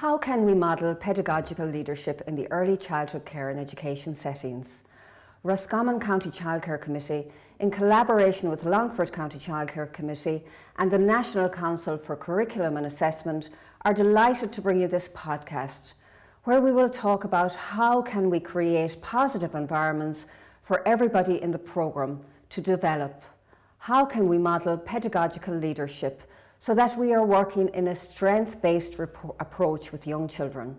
How can we model pedagogical leadership in the early childhood care and education settings? Roscommon County Childcare Committee, in collaboration with Longford County Childcare Committee and the National Council for Curriculum and Assessment, are delighted to bring you this podcast, where we will talk about how can we create positive environments for everybody in the programme to develop. How can we model pedagogical leadership so that we are working in a strength-based approach with young children?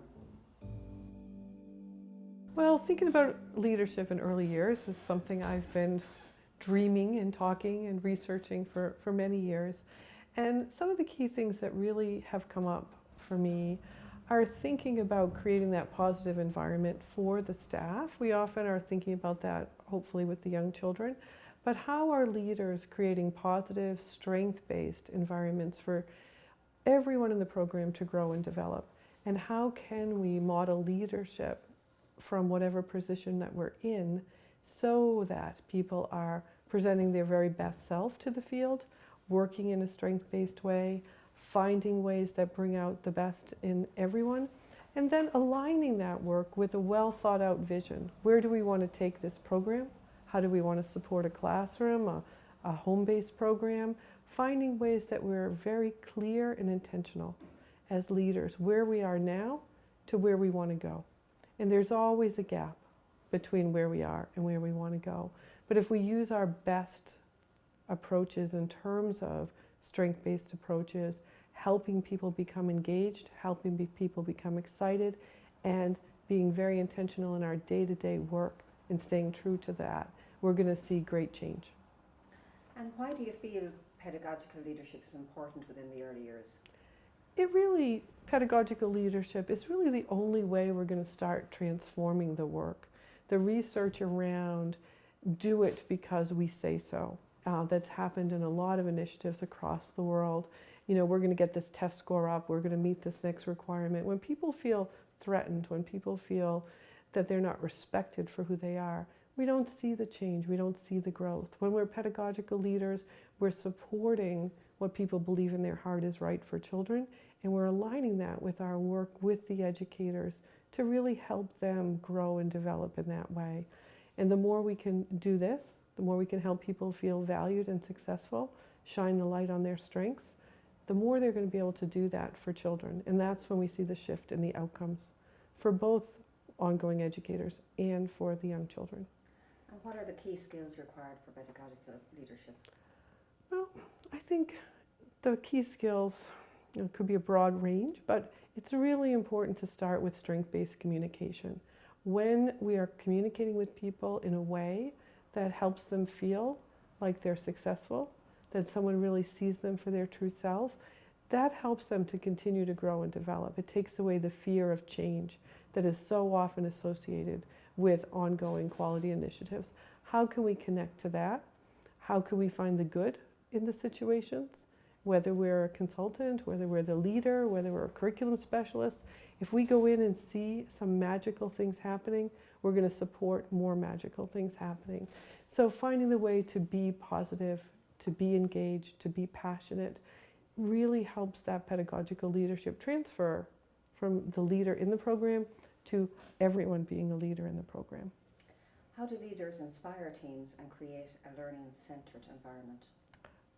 Well, thinking about leadership in early years is something I've been dreaming and talking and researching for many years. And some of the key things that really have come up for me are thinking about creating that positive environment for the staff. We often are thinking about that, hopefully, with the young children. But how are leaders creating positive, strength-based environments for everyone in the program to grow and develop? And how can we model leadership from whatever position that we're in so that people are presenting their very best self to the field, working in a strength-based way, finding ways that bring out the best in everyone, and then aligning that work with a well-thought-out vision. Where do we want to take this program? How do we want to support a classroom, a home-based program? Finding ways that we're very clear and intentional as leaders, where we are now to where we want to go. And there's always a gap between where we are and where we want to go. But if we use our best approaches in terms of strength-based approaches, helping people become engaged, helping people become excited, and being very intentional in our day-to-day work and staying true to that, we're going to see great change. And why do you feel pedagogical leadership is important within the early years? Pedagogical leadership is really the only way we're going to start transforming the work. The research around do it because we say so, that's happened in a lot of initiatives across the world. You know, we're going to get this test score up, we're going to meet this next requirement. When people feel threatened, when people feel that they're not respected for who they are, we don't see the change, we don't see the growth. When we're pedagogical leaders, we're supporting what people believe in their heart is right for children, and we're aligning that with our work with the educators to really help them grow and develop in that way. And the more we can do this, the more we can help people feel valued and successful, shine the light on their strengths, the more they're going to be able to do that for children. And that's when we see the shift in the outcomes for both ongoing educators and for the young children. And what are the key skills required for pedagogical leadership? Well, I think the key skills, could be a broad range, but it's really important to start with strength-based communication. When we are communicating with people in a way that helps them feel like they're successful, that someone really sees them for their true self, that helps them to continue to grow and develop. It takes away the fear of change that is so often associated with ongoing quality initiatives. How can we connect to that? How can we find the good in the situations? Whether we're a consultant, whether we're the leader, whether we're a curriculum specialist, if we go in and see some magical things happening, we're going to support more magical things happening. So finding the way to be positive, to be engaged, to be passionate, really helps that pedagogical leadership transfer from the leader in the program to everyone being a leader in the program. How do leaders inspire teams and create a learning-centered environment?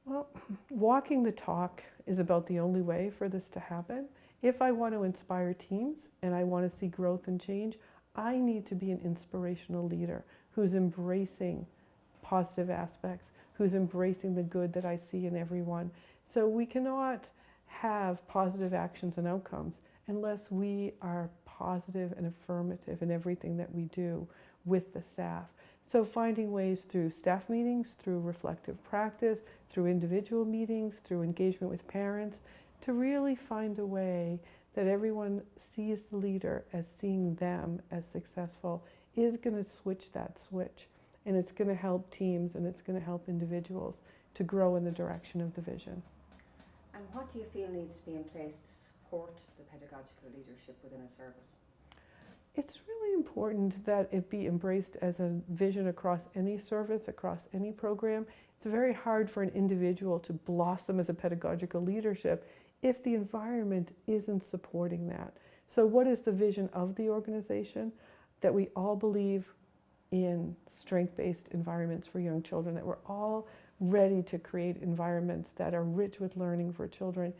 Well, walking the talk is about the only way for this to happen. If I want to inspire teams and I want to see growth and change, I need to be an inspirational leader who's embracing positive aspects, who's embracing the good that I see in everyone. So we cannot have positive actions and outcomes unless we are positive and affirmative in everything that we do with the staff. So finding ways through staff meetings, through reflective practice, through individual meetings, through engagement with parents, to really find a way that everyone sees the leader as seeing them as successful is going to switch that switch. And it's going to help teams and it's going to help individuals to grow in the direction of the vision. And what do you feel needs to be in place to support the pedagogical leadership within a service? It's really important that it be embraced as a vision across any service, across any program. It's very hard for an individual to blossom as a pedagogical leadership if the environment isn't supporting that. So what is the vision of the organization? That we all believe in strength-based environments for young children, that we're all ready to create environments that are rich with learning for children,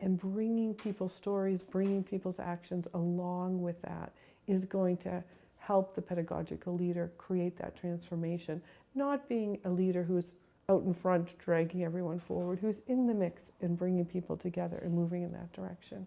and bringing people's stories, bringing people's actions along with that is going to help the pedagogical leader create that transformation. Not being a leader who's out in front dragging everyone forward, who's in the mix and bringing people together and moving in that direction.